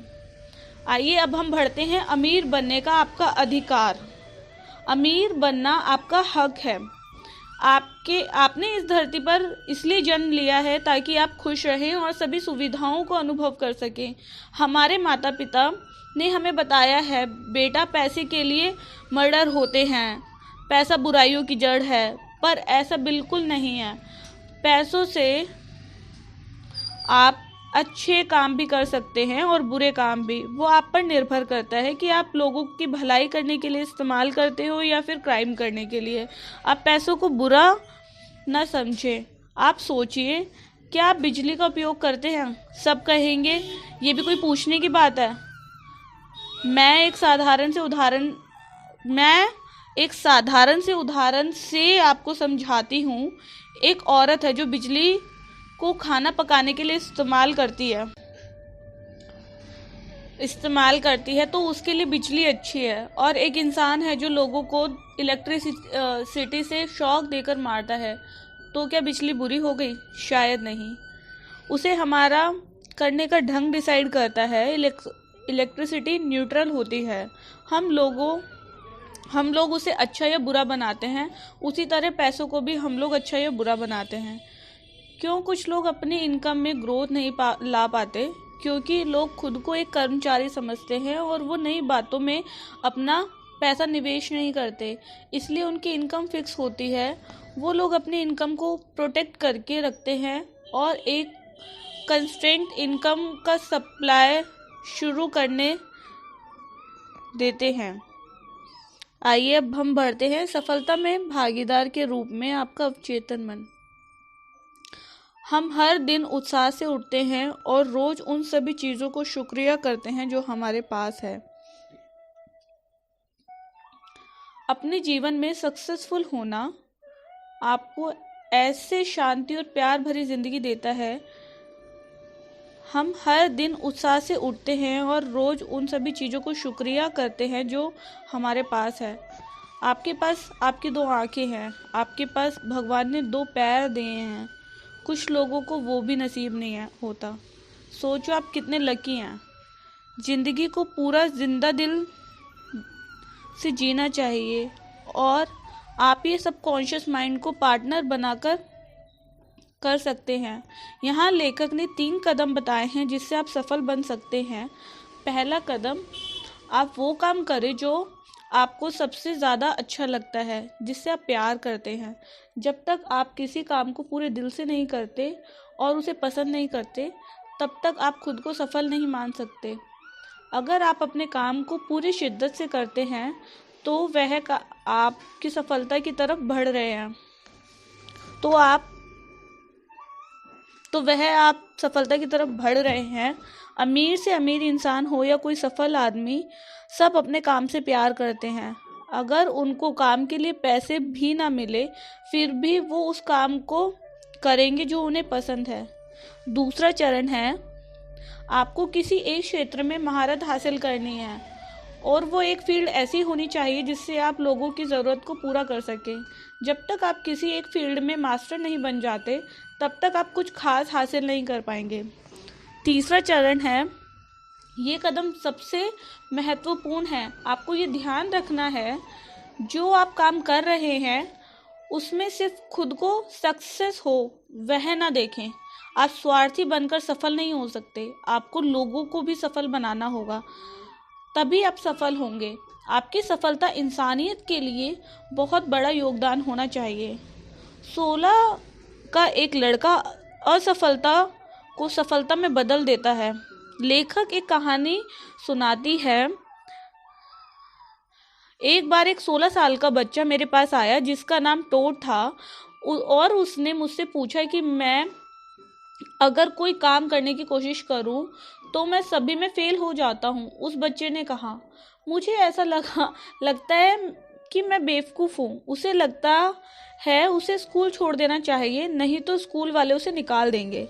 आइए अब हम बढ़ते हैं अमीर बनने का आपका अधिकार। अमीर बनना आपका हक है। आपने इस धरती पर इसलिए जन्म लिया है ताकि आप खुश रहें और सभी सुविधाओं को अनुभव कर सकें। हमारे माता पिता ने हमें बताया है बेटा पैसे के लिए मर्डर होते हैं, पैसा बुराइयों की जड़ है, पर ऐसा बिल्कुल नहीं है। पैसों से आप अच्छे काम भी कर सकते हैं और बुरे काम भी। वो आप पर निर्भर करता है कि आप लोगों की भलाई करने के लिए इस्तेमाल करते हो या फिर क्राइम करने के लिए। आप पैसों को बुरा न समझें। आप सोचिए क्या आप बिजली का उपयोग करते हैं? सब कहेंगे ये भी कोई पूछने की बात है। मैं एक साधारण से उदाहरण मैं एक साधारण से उदाहरण से आपको समझाती हूँ। एक औरत है जो बिजली को खाना पकाने के लिए इस्तेमाल करती है तो उसके लिए बिजली अच्छी है। और एक इंसान है जो लोगों को इलेक्ट्रिसिटी से शॉक देकर मारता है, तो क्या बिजली बुरी हो गई? शायद नहीं। उसे हमारा करने का ढंग डिसाइड करता है। इलेक्ट्रिसिटी न्यूट्रल होती है। हम लोग उसे अच्छा या बुरा बनाते हैं। उसी तरह पैसों को भी हम लोग अच्छा या बुरा बनाते हैं। क्यों कुछ लोग अपनी इनकम में ग्रोथ नहीं ला पाते? क्योंकि लोग खुद को एक कर्मचारी समझते हैं और वो नई बातों में अपना पैसा निवेश नहीं करते, इसलिए उनकी इनकम फिक्स होती है। वो लोग अपनी इनकम को प्रोटेक्ट करके रखते हैं और एक कंस्ट्रेंट इनकम का सप्लाई शुरू करने देते हैं। आइए अब हम बढ़ते हैं सफलता में भागीदार के रूप में आपका अवचेतन मन। हम हर दिन उत्साह से उठते हैं और रोज उन सभी चीज़ों को शुक्रिया करते हैं जो हमारे पास है। अपने जीवन में सक्सेसफुल होना आपको ऐसे शांति और प्यार भरी जिंदगी देता है। हम हर दिन उत्साह से उठते हैं और रोज उन सभी चीज़ों को शुक्रिया करते हैं जो हमारे पास है। आपके पास आपकी 2 आंखें हैं, आपके पास भगवान ने 2 पैर दिए हैं। कुछ लोगों को वो भी नसीब नहीं होता। सोचो आप कितने लकी हैं। जिंदगी को पूरा जिंदा दिल से जीना चाहिए और आप ये सब कॉन्शियस माइंड को पार्टनर बनाकर कर सकते हैं। यहाँ लेखक ने 3 कदम बताए हैं जिससे आप सफल बन सकते हैं। पहला कदम, आप वो काम करें जो आपको सबसे ज़्यादा अच्छा लगता है, जिससे आप प्यार करते हैं। जब तक आप किसी काम को पूरे दिल से नहीं करते और उसे पसंद नहीं करते, तब तक आप खुद को सफल नहीं मान सकते। अगर आप अपने काम को पूरी शिद्दत से करते हैं तो आपकी सफलता की तरफ बढ़ रहे हैं। आप सफलता की तरफ बढ़ रहे हैं। अमीर से अमीर इंसान हो या कोई सफल आदमी, सब अपने काम से प्यार करते हैं। अगर उनको काम के लिए पैसे भी ना मिले, फिर भी वो उस काम को करेंगे जो उन्हें पसंद है। दूसरा चरण है, आपको किसी एक क्षेत्र में महारत हासिल करनी है और वो एक फील्ड ऐसी होनी चाहिए जिससे आप लोगों की ज़रूरत को पूरा कर सकें। जब तक आप किसी एक फील्ड में मास्टर नहीं बन जाते, तब तक आप कुछ खास हासिल नहीं कर पाएंगे। तीसरा चरण है, ये कदम सबसे महत्वपूर्ण है। आपको ये ध्यान रखना है जो आप काम कर रहे हैं उसमें सिर्फ खुद को सक्सेस हो वह ना देखें। आप स्वार्थी बनकर सफल नहीं हो सकते। आपको लोगों को भी सफल बनाना होगा, तभी आप सफल होंगे। आपकी सफलता इंसानियत के लिए बहुत बड़ा योगदान होना चाहिए। 16 का एक लड़का असफलता को सफलता में बदल देता है। लेखक एक कहानी सुनाती है। एक बार एक 16 साल का बच्चा मेरे पास आया जिसका नाम टोड था और उसने मुझसे पूछा कि मैं अगर कोई काम करने की कोशिश करूं तो मैं सभी में फेल हो जाता हूं। उस बच्चे ने कहा, मुझे ऐसा लगता है कि मैं बेवकूफ़ हूँ। उसे लगता है उसे स्कूल छोड़ देना चाहिए, नहीं तो स्कूल वाले उसे निकाल देंगे।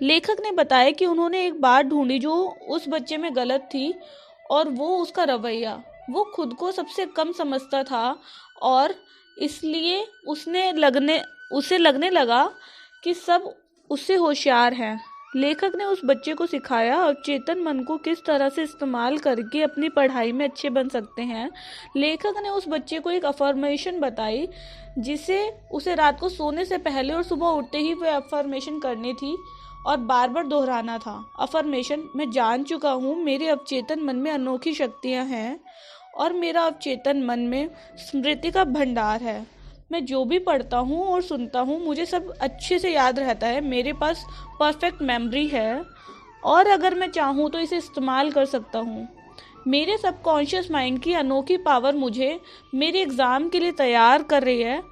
लेखक ने बताया कि उन्होंने एक बात ढूंढी जो उस बच्चे में गलत थी, और वो उसका रवैया। वो खुद को सबसे कम समझता था और इसलिए उसे लगने लगा कि सब उससे होशियार हैं। लेखक ने उस बच्चे को सिखाया अवचेतन मन को किस तरह से इस्तेमाल करके अपनी पढ़ाई में अच्छे बन सकते हैं। लेखक ने उस बच्चे को एक अफर्मेशन बताई जिसे उसे रात को सोने से पहले और सुबह उठते ही वह अफर्मेशन करनी थी और बार बार दोहराना था। अफर्मेशन, मैं जान चुका हूँ मेरे अवचेतन मन में अनोखी शक्तियाँ हैं और मेरा अवचेतन मन में स्मृति का भंडार है। मैं जो भी पढ़ता हूँ और सुनता हूँ मुझे सब अच्छे से याद रहता है। मेरे पास परफेक्ट मेमोरी है और अगर मैं चाहूँ तो इसे इस्तेमाल कर सकता हूँ। मेरे सबकॉन्शियस माइंड की अनोखी पावर मुझे मेरे एग्ज़ाम के लिए तैयार कर रही है।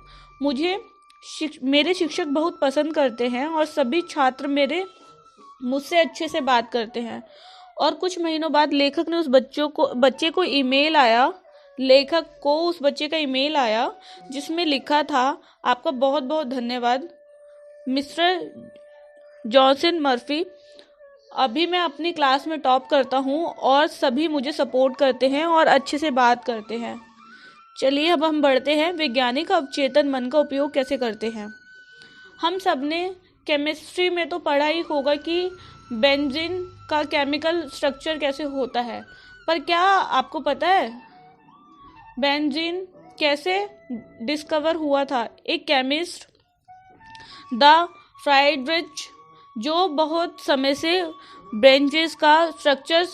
मेरे शिक्षक बहुत पसंद करते हैं और सभी छात्र मुझसे अच्छे से बात करते हैं। और कुछ महीनों बाद लेखक ने उस बच्चे को ईमेल आया लेखक को उस बच्चे का ईमेल आया जिसमें लिखा था, आपका बहुत बहुत धन्यवाद मिस्टर जॉनसन मर्फी, अभी मैं अपनी क्लास में टॉप करता हूँ और सभी मुझे सपोर्ट करते हैं और अच्छे से बात करते हैं। चलिए अब हम बढ़ते हैं, वैज्ञानिक अवचेतन मन का उपयोग कैसे करते हैं। हम सब ने केमिस्ट्री में तो पढ़ा ही होगा कि बेंजीन का केमिकल स्ट्रक्चर कैसे होता है, पर क्या आपको पता है बेंजीन कैसे डिस्कवर हुआ था? एक केमिस्ट द फ्राइडरिच जो बहुत समय से बेंजीन का स्ट्रक्चर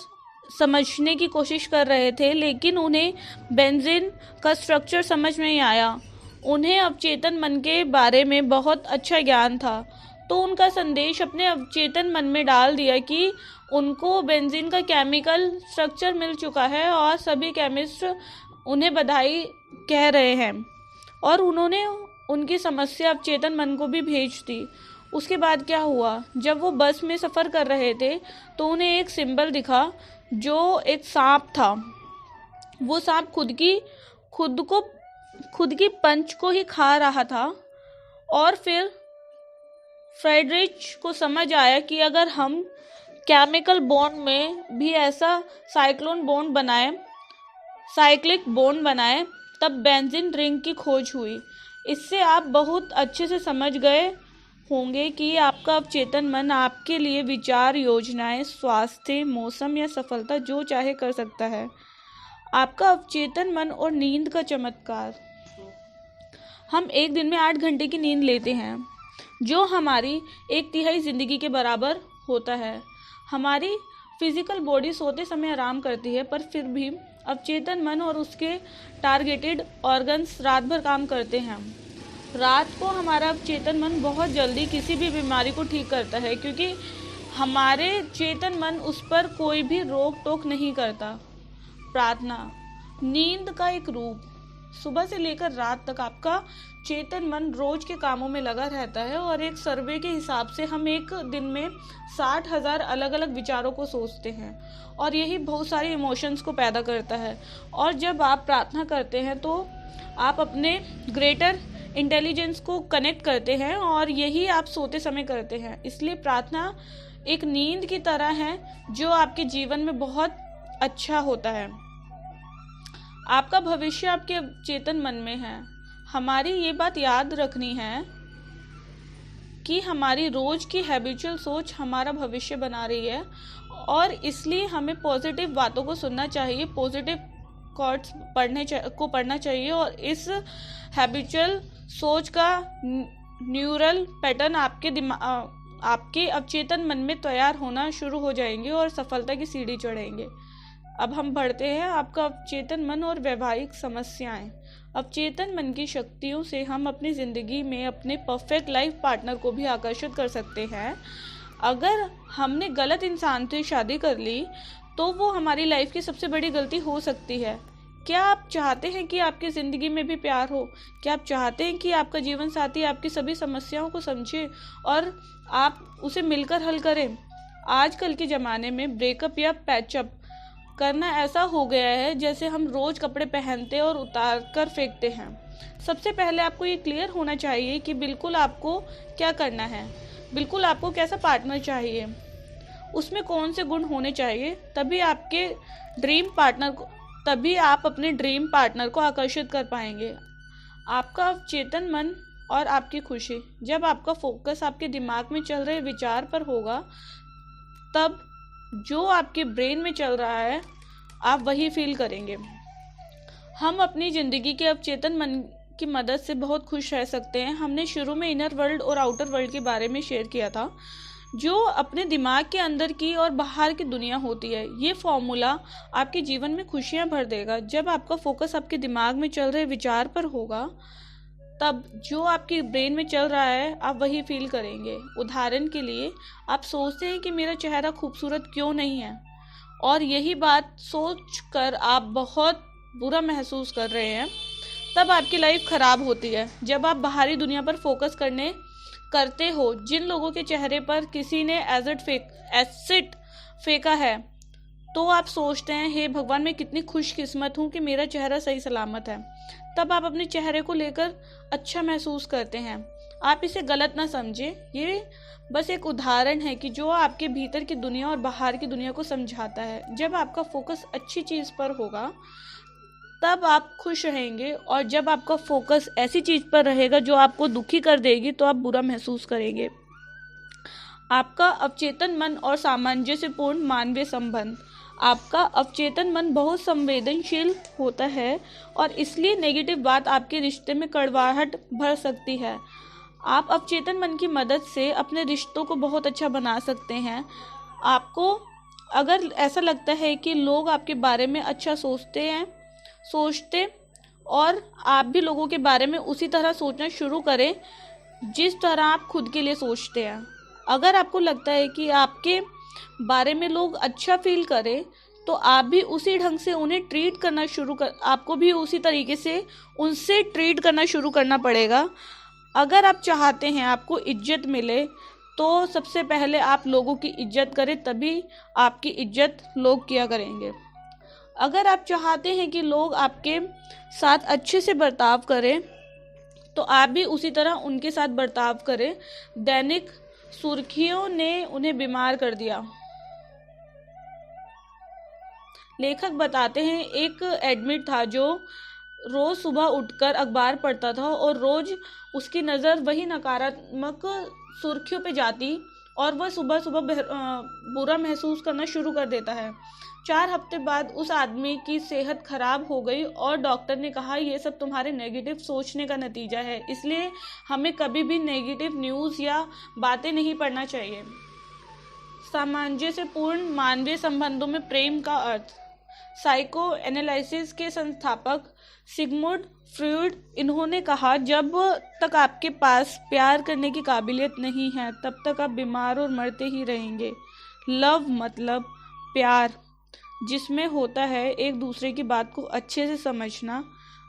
समझने की कोशिश कर रहे थे, लेकिन उन्हें बेंजीन का स्ट्रक्चर समझ नहीं आया। उन्हें अवचेतन मन के बारे में बहुत अच्छा ज्ञान था, तो उनका संदेश अपने अवचेतन मन में डाल दिया कि उनको बेंजीन का केमिकल स्ट्रक्चर मिल चुका है और सभी केमिस्ट उन्हें बधाई कह रहे हैं, और उन्होंने उनकी समस्या अवचेतन मन को भी भेज दी। उसके बाद क्या हुआ, जब वो बस में सफ़र कर रहे थे तो उन्हें एक सिंबल दिखा जो एक सांप था। वो सांप खुद की पंच को ही खा रहा था, और फिर फ्रेडरिच को समझ आया कि अगर हम केमिकल बॉन्ड में भी ऐसा साइक्लिक बॉन्ड बनाए तब बेंजीन रिंग की खोज हुई। इससे आप बहुत अच्छे से समझ गए होंगे कि आपका अवचेतन मन आपके लिए विचार, योजनाएं, स्वास्थ्य, मौसम या सफलता जो चाहे कर सकता है। आपका अवचेतन मन और नींद का चमत्कार। हम एक दिन में 8 घंटे की नींद लेते हैं, जो हमारी 1/3 जिंदगी के बराबर होता है। हमारी फिजिकल बॉडी सोते समय आराम करती है, पर फिर भी अवचेतन मन और उसके टारगेटेड ऑर्गन्स रात भर काम करते हैं। रात को हमारा अवचेतन मन बहुत जल्दी किसी भी बीमारी को ठीक करता है, क्योंकि हमारे चेतन मन उस पर कोई भी रोक टोक नहीं करता। प्रार्थना, नींद का एक रूप। सुबह से लेकर रात तक आपका चेतन मन रोज के कामों में लगा रहता है, और एक सर्वे के हिसाब से हम एक दिन में 60,000 अलग अलग विचारों को सोचते हैं, और यही बहुत सारे इमोशंस को पैदा करता है। और जब आप प्रार्थना करते हैं तो आप अपने ग्रेटर इंटेलिजेंस को कनेक्ट करते हैं, और यही आप सोते समय करते हैं। इसलिए प्रार्थना एक नींद की तरह है जो आपके जीवन में बहुत अच्छा होता है। आपका भविष्य आपके चेतन मन में है। हमारी ये बात याद रखनी है कि हमारी रोज की हैबिचुअल सोच हमारा भविष्य बना रही है, और इसलिए हमें पॉजिटिव बातों को सुनना चाहिए, पॉजिटिव कोट्स पढ़ना चाहिए, और इस हैबिचुअल सोच का न्यूरल पैटर्न आपके अवचेतन मन में तैयार होना शुरू हो जाएंगे और सफलता की सीढ़ी चढ़ेंगे। अब हम बढ़ते हैं, आपका अवचेतन मन और वैवाहिक समस्याएं। अवचेतन मन की शक्तियों से हम अपनी ज़िंदगी में अपने परफेक्ट लाइफ पार्टनर को भी आकर्षित कर सकते हैं। अगर हमने गलत इंसान से शादी कर ली तो वो हमारी लाइफ की सबसे बड़ी गलती हो सकती है। क्या आप चाहते हैं कि आपकी ज़िंदगी में भी प्यार हो? क्या आप चाहते हैं कि आपका जीवन साथी आपकी सभी समस्याओं को समझे और आप उसे मिलकर हल करें? आजकल के ज़माने में ब्रेकअप या पैचअप करना ऐसा हो गया है जैसे हम रोज़ कपड़े पहनते और उतार कर फेंकते हैं। सबसे पहले आपको ये क्लियर होना चाहिए कि बिल्कुल आपको क्या करना है, बिल्कुल आपको कैसा पार्टनर चाहिए, उसमें कौन से गुण होने चाहिए। तभी आप अपने ड्रीम पार्टनर को आकर्षित कर पाएंगे। आपका चेतन मन और आपकी खुशी। जब आपका फोकस आपके दिमाग में चल रहे विचार पर होगा, तब जो आपके ब्रेन में चल रहा है आप वही फील करेंगे। हम अपनी ज़िंदगी के अवचेतन मन की मदद से बहुत खुश रह सकते हैं। हमने शुरू में इनर वर्ल्ड और आउटर वर्ल्ड के बारे में शेयर किया था, जो अपने दिमाग के अंदर की और बाहर की दुनिया होती है। ये फॉर्मूला आपके जीवन में खुशियाँ भर देगा। जब आपका फोकस आपके दिमाग में चल रहे विचार पर होगा, तब जो आपके ब्रेन में चल रहा है आप वही फील करेंगे। उदाहरण के लिए, आप सोचते हैं कि मेरा चेहरा खूबसूरत क्यों नहीं है, और यही बात सोच कर आप बहुत बुरा महसूस कर रहे हैं, तब आपकी लाइफ खराब होती है। जब आप बाहरी दुनिया पर फोकस करते हो, जिन लोगों के चेहरे पर किसी ने एसिड फेंका है, तो आप सोचते हैं, हे भगवान, मैं कितनी खुशकिस्मत हूँ कि मेरा चेहरा सही सलामत है। तब आप अपने चेहरे को लेकर अच्छा महसूस करते हैं। आप इसे गलत ना समझे, ये बस एक उदाहरण है कि जो आपके भीतर की दुनिया और बाहर की दुनिया को समझाता है। जब आपका फोकस अच्छी चीज़ पर होगा तब आप खुश रहेंगे, और जब आपका फोकस ऐसी चीज़ पर रहेगा जो आपको दुखी कर देगी तो आप बुरा महसूस करेंगे। आपका अवचेतन मन और सामंजस्यपूर्ण मानवीय संबंध। आपका अवचेतन मन बहुत संवेदनशील होता है और इसलिए नेगेटिव बात आपके रिश्ते में कड़वाहट भर सकती है। आप अवचेतन मन की मदद से अपने रिश्तों को बहुत अच्छा बना सकते हैं। आपको अगर ऐसा लगता है कि लोग आपके बारे में अच्छा सोचते और आप भी लोगों के बारे में उसी तरह सोचना शुरू करें जिस तरह आप खुद के लिए सोचते हैं। अगर आपको लगता है कि आपके बारे में लोग अच्छा फील करें तो आप भी उसी ढंग से उन्हें ट्रीट करना आपको भी उसी तरीके से उनसे ट्रीट करना शुरू करना पड़ेगा। अगर आप चाहते हैं आपको इज्जत मिले तो सबसे पहले आप लोगों की इज्जत करें, तभी आपकी इज्जत लोग किया करेंगे। अगर आप चाहते हैं कि लोग आपके साथ अच्छे से बर्ताव करें तो आप भी उसी तरह उनके साथ बर्ताव करें। दैनिक सुर्खियों ने उन्हें बीमार कर दिया। लेखक बताते हैं, एक एडमिट था जो रोज सुबह उठकर अखबार पढ़ता था और रोज उसकी नज़र वही नकारात्मक सुर्खियों पे जाती और वह सुबह सुबह बुरा महसूस करना शुरू कर देता है। 4 हफ्ते बाद उस आदमी की सेहत खराब हो गई और डॉक्टर ने कहा, ये सब तुम्हारे नेगेटिव सोचने का नतीजा है, इसलिए हमें कभी भी नेगेटिव न्यूज़ या बातें नहीं पढ़ना चाहिए। सामंजस्यपूर्ण मानवीय संबंधों में प्रेम का अर्थ। साइको एनालिसिस के संस्थापक सिगमुंड फ्रॉयड इन्होंने कहा, जब तक आपके पास प्यार करने की काबिलियत नहीं है तब तक आप बीमार और मरते ही रहेंगे। लव मतलब प्यार, जिसमें होता है एक दूसरे की बात को अच्छे से समझना,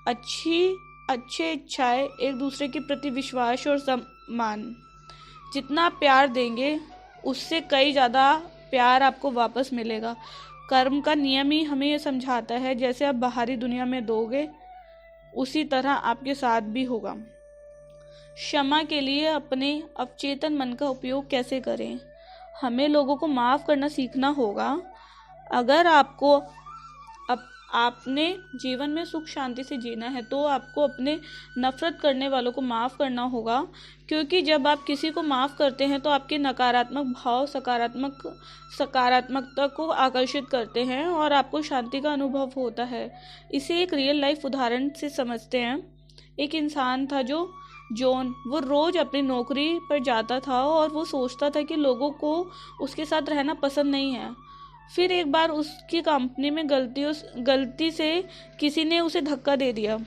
अच्छे इच्छाएं, एक दूसरे के प्रति विश्वास और सम्मान। जितना आप प्यार देंगे उससे कई ज़्यादा प्यार आपको वापस मिलेगा। कर्म का नियम ही हमें ये समझाता है, जैसे आप बाहरी दुनिया में दोगे उसी तरह आपके साथ भी होगा। क्षमा के लिए अपने अवचेतन मन का उपयोग कैसे करें? हमें लोगों को माफ़ करना सीखना होगा। अगर आपको आपने जीवन में सुख शांति से जीना है तो आपको अपने नफरत करने वालों को माफ़ करना होगा, क्योंकि जब आप किसी को माफ़ करते हैं तो आपके नकारात्मक भाव सकारात्मकता को आकर्षित करते हैं और आपको शांति का अनुभव होता है। इसे एक रियल लाइफ उदाहरण से समझते हैं। एक इंसान था जो जॉन, वो रोज़ अपनी नौकरी पर जाता था और वो सोचता था कि लोगों को उसके साथ रहना पसंद नहीं है। फिर एक बार उसकी कंपनी में गलती से किसी ने उसे धक्का दे दिया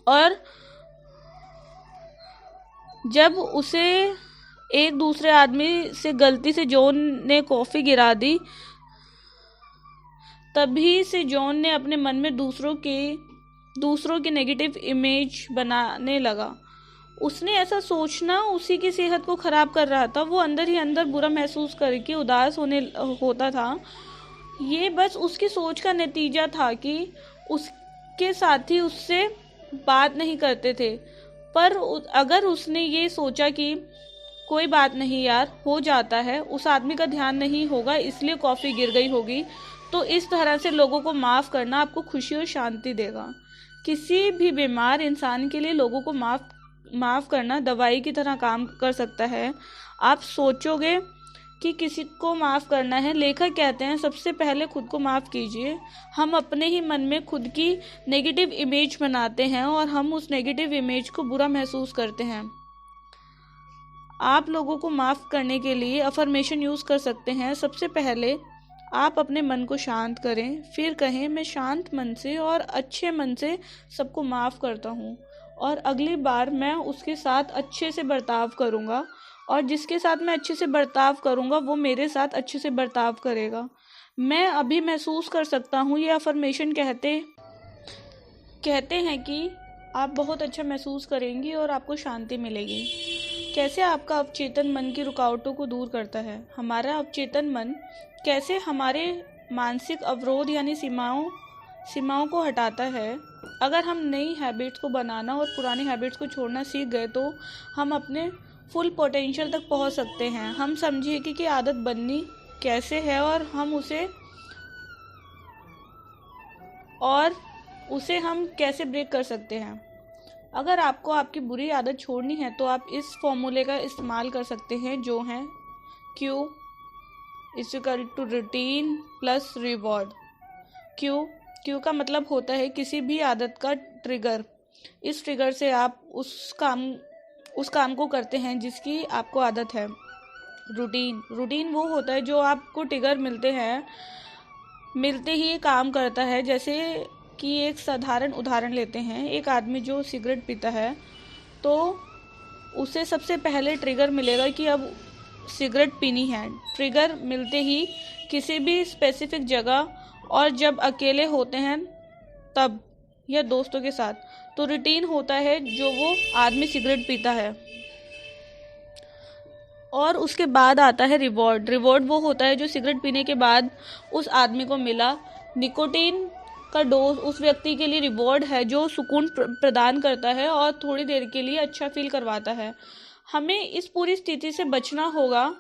और जब उसे एक दूसरे आदमी से गलती से जॉन ने कॉफ़ी गिरा दी, तभी से जॉन ने अपने मन में दूसरों की नेगेटिव इमेज बनाने लगा। उसने ऐसा सोचना उसी की सेहत को खराब कर रहा था। वो अंदर ही अंदर बुरा महसूस करके उदास होता था। ये बस उसकी सोच का नतीजा था कि उसके साथी उससे बात नहीं करते थे। पर अगर उसने ये सोचा कि कोई बात नहीं यार, हो जाता है, उस आदमी का ध्यान नहीं होगा इसलिए कॉफ़ी गिर गई होगी, तो इस तरह से लोगों को माफ़ करना आपको खुशी और शांति देगा। किसी भी बीमार इंसान के लिए लोगों को माफ़ करना दवाई की तरह काम कर सकता है। आप सोचोगे कि किसी को माफ़ करना है, लेखक कहते हैं सबसे पहले खुद को माफ़ कीजिए। हम अपने ही मन में खुद की नेगेटिव इमेज बनाते हैं और हम उस नेगेटिव इमेज को बुरा महसूस करते हैं। आप लोगों को माफ़ करने के लिए अफर्मेशन यूज़ कर सकते हैं। सबसे पहले आप अपने मन को शांत करें, फिर कहें, मैं शांत मन से और अच्छे मन से सबको माफ़ करता हूँ और अगली बार मैं उसके साथ अच्छे से बर्ताव करूँगा और जिसके साथ मैं अच्छे से बर्ताव करूँगा वो मेरे साथ अच्छे से बर्ताव करेगा। मैं अभी महसूस कर सकता हूँ। ये अफर्मेशन कहते हैं कि आप बहुत अच्छा महसूस करेंगी और आपको शांति मिलेगी। कैसे आपका अवचेतन मन की रुकावटों को दूर करता है? हमारा अवचेतन मन कैसे हमारे मानसिक अवरोध यानी सीमाओं को हटाता है। अगर हम नई हैबिट्स को बनाना और पुरानी हैबिट्स को छोड़ना सीख गए तो हम अपने फुल पोटेंशियल तक पहुंच सकते हैं। हम समझिए कि आदत बननी कैसे है और उसे हम कैसे ब्रेक कर सकते हैं। अगर आपको आपकी बुरी आदत छोड़नी है तो आप इस फॉर्मूले का इस्तेमाल कर सकते हैं, जो है Q= routine plus reward. Q का मतलब होता है किसी भी आदत का ट्रिगर। इस ट्रिगर से आप उस काम को करते हैं जिसकी आपको आदत है। रूटीन वो होता है जो आपको ट्रिगर मिलते ही काम करता है। जैसे कि एक साधारण उदाहरण लेते हैं, एक आदमी जो सिगरेट पीता है तो उसे सबसे पहले ट्रिगर मिलेगा कि अब सिगरेट पीनी है। ट्रिगर मिलते ही किसी भी स्पेसिफिक जगह और जब अकेले होते हैं तब, या दोस्तों के साथ, तो रूटीन होता है जो वो आदमी सिगरेट पीता है। और उसके बाद आता है रिवॉर्ड वो होता है जो सिगरेट पीने के बाद उस आदमी को मिला। निकोटीन का डोज उस व्यक्ति के लिए रिवॉर्ड है जो सुकून प्रदान करता है और थोड़ी देर के लिए अच्छा फील करवाता है। हमें इस पूरी स्थिति से बचना होगा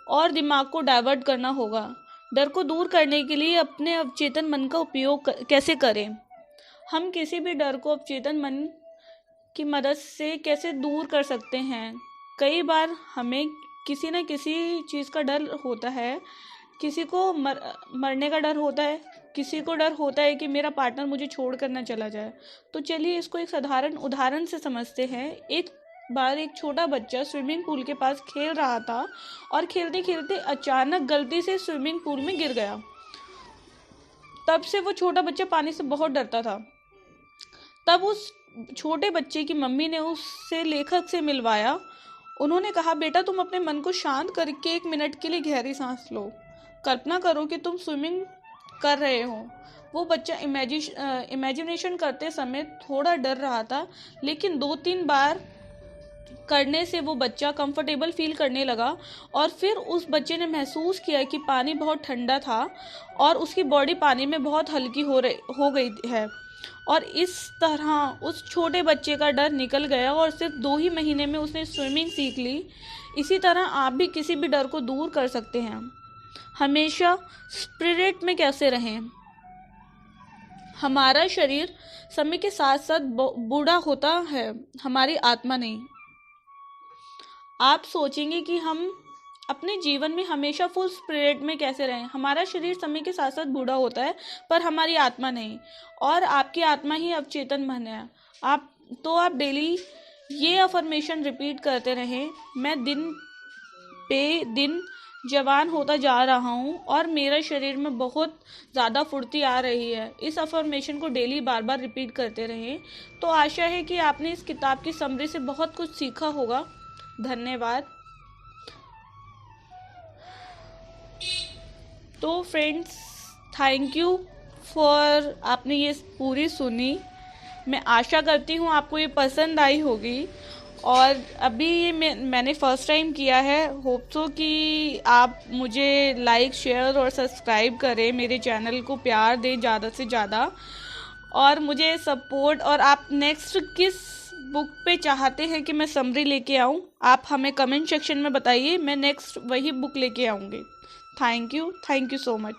और दिमाग को डाइवर्ट करना होगा। डर को दूर करने के लिए अपने अवचेतन मन का उपयोग कैसे करें? हम किसी भी डर को अवचेतन मन की मदद से कैसे दूर कर सकते हैं? कई बार हमें किसी न किसी चीज़ का डर होता है। किसी को मरने का डर होता है, किसी को डर होता है कि मेरा पार्टनर मुझे छोड़ कर ना चला जाए। तो चलिए इसको एक साधारण उदाहरण से समझते हैं। एक बार एक छोटा बच्चा स्विमिंग पूल के पास खेल रहा था और खेलते खेलते अचानक गलती से स्विमिंग पूल में गिर गया। तब से वो छोटा बच्चा पानी से बहुत डरता था। तब उस छोटे बच्चे की मम्मी ने उससे लेखक से मिलवाया। उन्होंने कहा, बेटा तुम अपने मन को शांत करके 1 मिनट के लिए गहरी सांस लो। कल्पना करो कि तुम स्विमिंग कर रहे हो। वो बच्चा इमेजिनेशन करते समय थोड़ा डर रहा था, लेकिन 2-3 बार करने से वो बच्चा कंफर्टेबल फील करने लगा और फिर उस बच्चे ने महसूस किया कि पानी बहुत ठंडा था और उसकी बॉडी पानी में बहुत हल्की हो गई है। और इस तरह उस छोटे बच्चे का डर निकल गया और सिर्फ 2 ही महीने में उसने स्विमिंग सीख ली। इसी तरह आप भी किसी भी डर को दूर कर सकते हैं। हमेशा स्पिरिट में कैसे रहें? हमारा शरीर समय के साथ साथ बूढ़ा होता है, हमारी आत्मा नहीं। आप सोचेंगे कि हम अपने जीवन में हमेशा फुल स्पिरिट में कैसे रहें? हमारा शरीर समय के साथ साथ बूढ़ा होता है पर हमारी आत्मा नहीं, और आपकी आत्मा ही अवचेतन मन है। आप डेली ये अफर्मेशन रिपीट करते रहें, मैं दिन पे दिन जवान होता जा रहा हूँ और मेरे शरीर में बहुत ज़्यादा फुर्ती आ रही है। इस अफर्मेशन को डेली बार बार रिपीट करते रहें। तो आशा है कि आपने इस किताब की समरी से बहुत कुछ सीखा होगा। धन्यवाद। तो फ्रेंड्स, थैंक यू फॉर आपने ये पूरी सुनी। मैं आशा करती हूँ आपको ये पसंद आई होगी। और अभी ये मैंने फर्स्ट टाइम किया है। होप सो कि आप मुझे लाइक, शेयर और सब्सक्राइब करें, मेरे चैनल को प्यार दें ज़्यादा से ज़्यादा और मुझे सपोर्ट। और आप नेक्स्ट किस बुक पे चाहते हैं कि मैं समरी लेके आऊँ, आप हमें कमेंट सेक्शन में बताइए। मैं नेक्स्ट वही बुक लेके आऊँगी। Thank you so much.